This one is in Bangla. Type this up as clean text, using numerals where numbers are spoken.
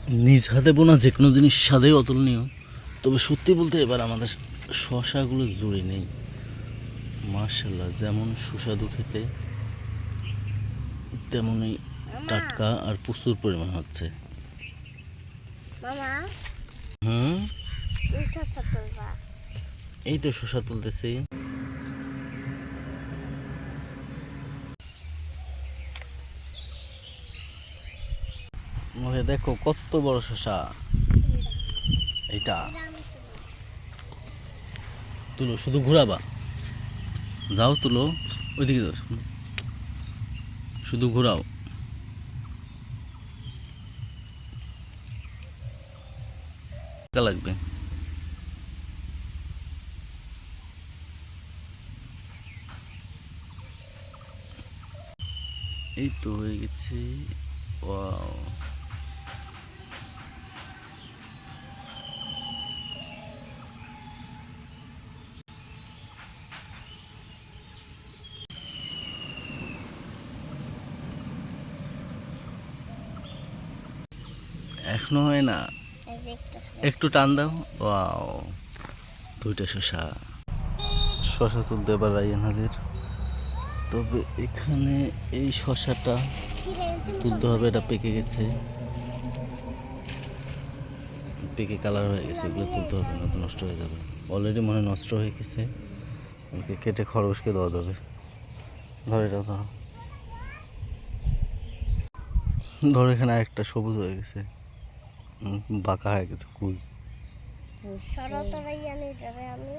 নিজ হাতে বোনা যে কোনো জিনিস স্বাদেই অতুলনীয়। তবে সত্যি বলতে এবার আমাদের শশাগুলো জুড়ে নেই মাশাআল্লাহ। যেমন সুস্বাদু খেতে তেমনই টাটকা আর প্রচুর পরিমাণ হচ্ছে। হুম, এই তো শশা তুলতেছি। মনে দেখো কত বড় শশা। এইটা তুলো, শুধু ঘোরাবা, যাও তুলো, ওইদিকে যাও, শুধু ঘোরাও। লাগবে এই তো হয়ে গেছে। ওয়াও, এখনো হয় না, একটু টান দাও। ওয়াও, দুইটা শশা। শশা তুলতে এবার রাইয়ান হাজির। তবে এখানে এই শশাটা তুলতে হবে, এটা পেকে গেছে, পেকে কালার হয়ে গেছে, এগুলো তুলতে হবে না, নষ্ট হয়ে যাবে। অলরেডি মনে হয় নষ্ট হয়ে গেছে, একে কেটে খরগোশকে দেওয়া যাবে। ধর এটা ধরো, ধরো এখানে আরেকটা সবুজ হয়ে গেছে, বাঁকা হয়ে গেছে কুচ। শরৎ রাইয়ানে যাবে আমি